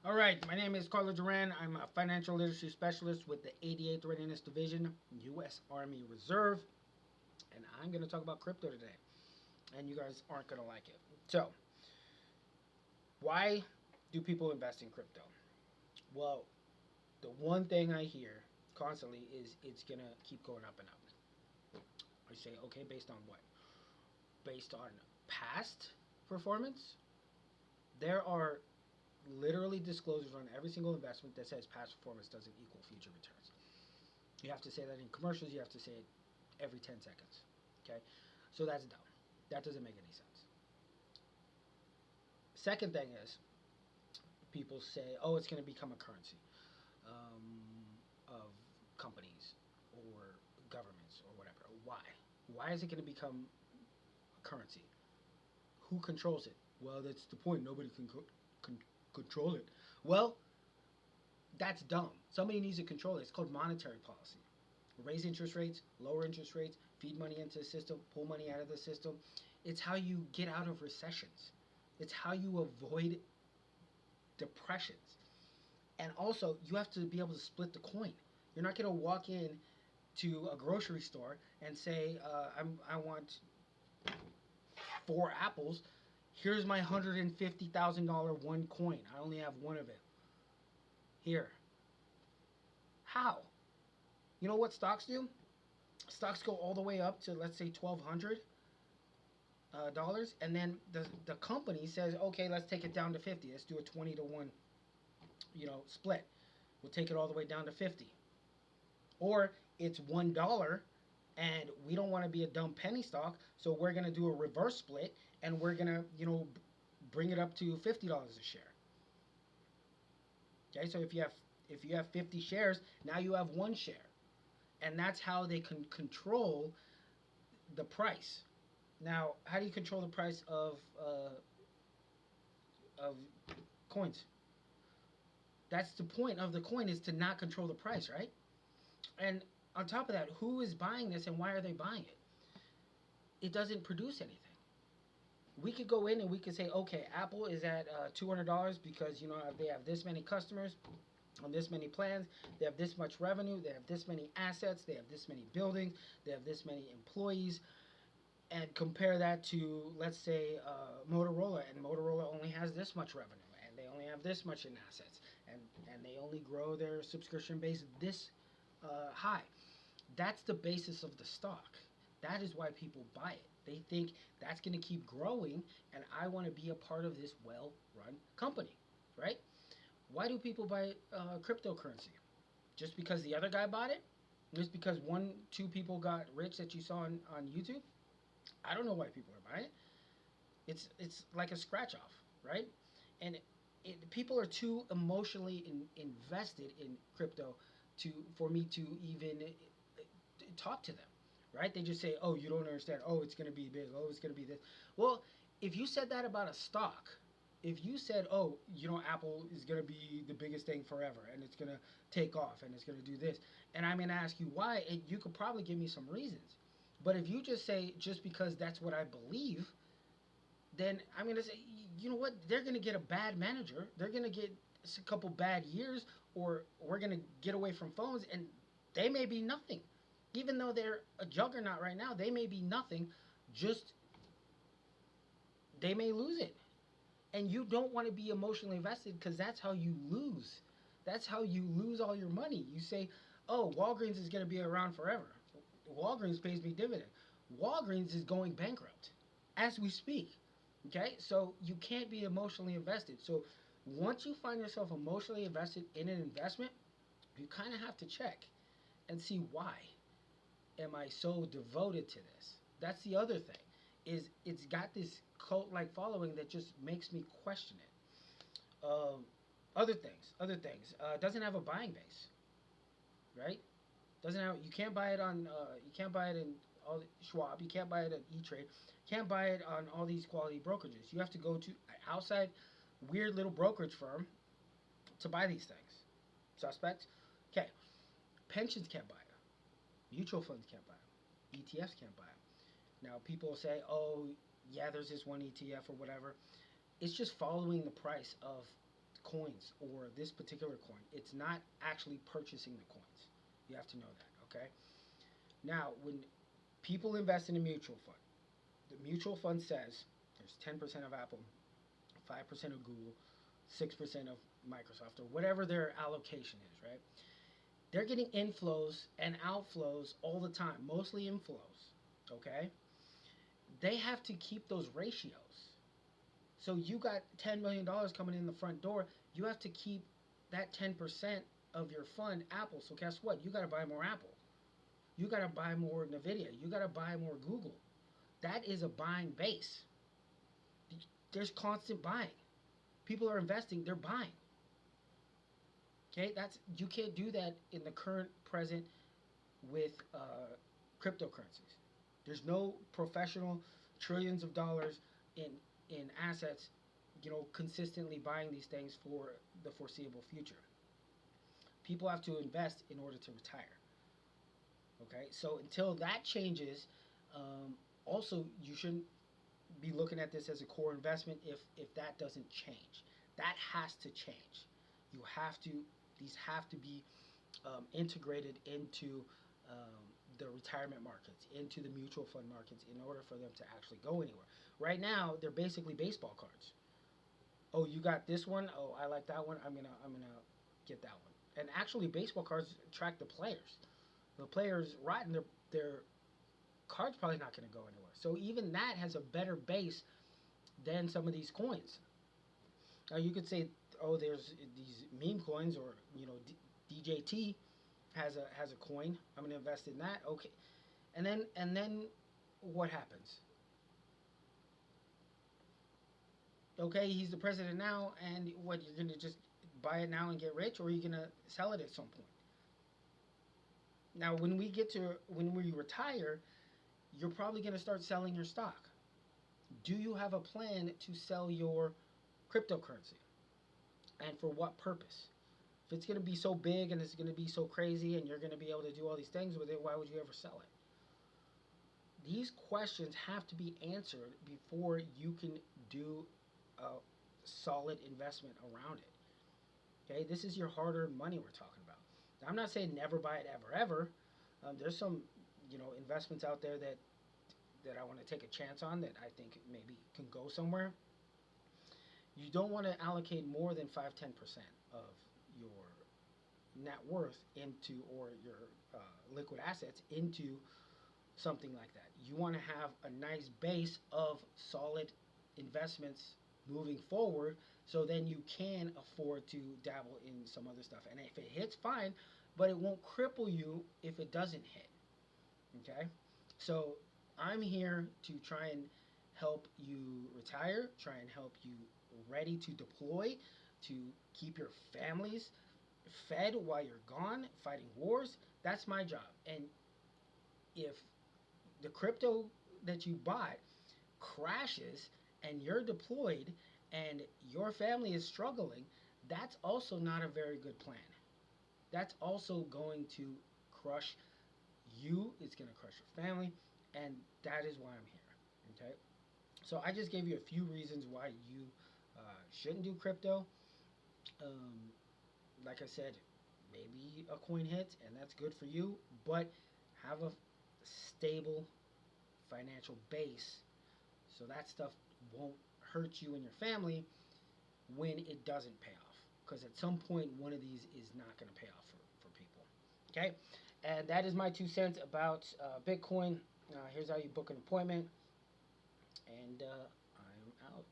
All right, my name is Carlo Duran. I'm a financial literacy specialist with the 88th Readiness Division, U.S. Army Reserve, and I'm going to talk about crypto today. And you guys aren't going to like it. So, why do people invest in crypto? Well, the one thing I hear constantly is it's going to keep going up and up. I say, okay, based on what? Based on past performance? There are literally disclosures on every single investment that says past performance doesn't equal future returns. You have to say that in commercials. You have to say it every 10 seconds. Okay? So that's dumb. That doesn't make any sense. Second thing is, people say, oh, it's going to become a currency of companies or governments or whatever. Why? Why is it going to become a currency? Who controls it? Well, that's the point. Nobody can control it. Well, that's dumb. Somebody needs to control it. It's called monetary policy. Raise interest rates, lower interest rates, feed money into the system, pull money out of the system. It's how you get out of recessions. It's how you avoid depressions. And also, you have to be able to split the coin. You're not going to walk in to a grocery store and say, I want four apples. Here's my $150,000 one coin. I only have one of it. Here. How? You know what stocks do? Stocks go all the way up to, let's say, 1,200 dollars, and then the company says, okay, let's take it down to 50. Let's do a 20 to 1, split. We'll take it all the way down to 50. Or it's $1, and we don't want to be a dumb penny stock, so we're gonna do a reverse split, and we're gonna, bring it up to $50 a share. Okay, so if you have 50 shares, now you have one share, and that's how they can control the price. Now, how do you control the price of coins? That's the point of the coin, is to not control the price, right? And on top of that, who is buying this and why are they buying it? It doesn't produce anything. We could go in and we could say, okay, Apple is at $200 because they have this many customers on this many plans, they have this much revenue, they have this many assets, they have this many buildings, they have this many employees, and compare that to, let's say, Motorola, and Motorola only has this much revenue, and they only have this much in assets, and they only grow their subscription base this high. That's the basis of the stock. That is why people buy it. They think that's going to keep growing, and I want to be a part of this well-run company, right? Why do people buy cryptocurrency? Just because the other guy bought it? Just because one, two people got rich that you saw on YouTube? I don't know why people are buying it. It's like a scratch off, right? And people are too emotionally invested in crypto for me to even talk to them, right? They just say, "Oh, you don't understand. Oh, it's going to be big. Oh, it's going to be this." Well, if you said that about a stock, if you said, "Oh, Apple is going to be the biggest thing forever, and it's going to take off, and it's going to do this," and I'm going to ask you why, and you could probably give me some reasons. But if you just say just because that's what I believe, then I'm going to say, you know what? They're going to get a bad manager. They're going to get a couple bad years, or we're going to get away from phones, and they may be nothing. Even though they're a juggernaut right now, they may be nothing. Just they may lose it. And you don't want to be emotionally invested because that's how you lose. That's how you lose all your money. You say, oh, Walgreens is going to be around forever. Walgreens pays me dividend. Walgreens is going bankrupt as we speak. Okay, so you can't be emotionally invested. So once you find yourself emotionally invested in an investment, you kind of have to check and see why am I so devoted to this. That's the other thing, is it's got this cult like following that just makes me question it. Other things. Doesn't have a buying base, right? Doesn't have. You can't buy it on. You can't buy it in all Schwab. You can't buy it at E Trade. Can't buy it on all these quality brokerages. You have to go to an outside weird little brokerage firm to buy these things. Suspect. Okay. Pensions can't buy it. Mutual funds can't buy it. ETFs can't buy it. Now people say, oh yeah, there's this one ETF or whatever. It's just following the price of coins or this particular coin. It's not actually purchasing the coins. You have to know that, okay? Now, when people invest in a mutual fund, the mutual fund says there's 10% of Apple, 5% of Google, 6% of Microsoft, or whatever their allocation is, right? They're getting inflows and outflows all the time, mostly inflows, okay? They have to keep those ratios. So you got $10 million coming in the front door, you have to keep that 10% of your fund Apple. So guess what? You got to buy more Apple. You got to buy more Nvidia. You got to buy more Google. That is a buying base. There's constant buying. People are investing, they're buying. Okay, that's you can't do that in the current present with cryptocurrencies. There's no professional trillions of dollars in assets, consistently buying these things for the foreseeable future. People have to invest in order to retire. Okay, so until that changes, also you shouldn't be looking at this as a core investment if that doesn't change. That has to change. You have to These have to be integrated into the retirement markets, into the mutual fund markets in order for them to actually go anywhere. Right now, they're basically baseball cards. Oh, you got this one. Oh, I like that one. I'm gonna get that one. And actually, baseball cards track the players. The players rotten. Their card's probably not going to go anywhere. So even that has a better base than some of these coins. Now you could say, oh, there's these meme coins, or DJT has a coin. I'm going to invest in that. Okay, and then what happens? Okay, he's the president now, and what, you're going to just buy it now and get rich, or are you going to sell it at some point? Now, when we retire, you're probably going to start selling your stock. Do you have a plan to sell your cryptocurrency? And for what purpose? If it's going to be so big and it's going to be so crazy and you're going to be able to do all these things with it, why would you ever sell it? These questions have to be answered before you can do a solid investment around it. Okay, this is your hard-earned money we're talking about. Now, I'm not saying never buy it ever. There's some, investments out there that I want to take a chance on, that I think maybe can go somewhere. You don't want to allocate more than 5-10% of your net worth into, or your liquid assets into something like that. You want to have a nice base of solid investments moving forward, so then you can afford to dabble in some other stuff. And if it hits, fine, but it won't cripple you if it doesn't hit. Okay? So I'm here to try and help you retire, try and help you ready to deploy, to keep your families fed while you're gone fighting wars. That's my job. And if the crypto that you bought crashes and you're deployed and your family is struggling, that's also not a very good plan. That's also going to crush you, it's going to crush your family, and that is why I'm here. Okay? So I just gave you a few reasons why you shouldn't do crypto. Um, like I said, maybe a coin hits, and that's good for you, but have a stable financial base so that stuff won't hurt you and your family when it doesn't pay off. Because at some point, one of these is not going to pay off for people. Okay? And that is my 2 cents about Bitcoin. Here's how you book an appointment. And I'm out.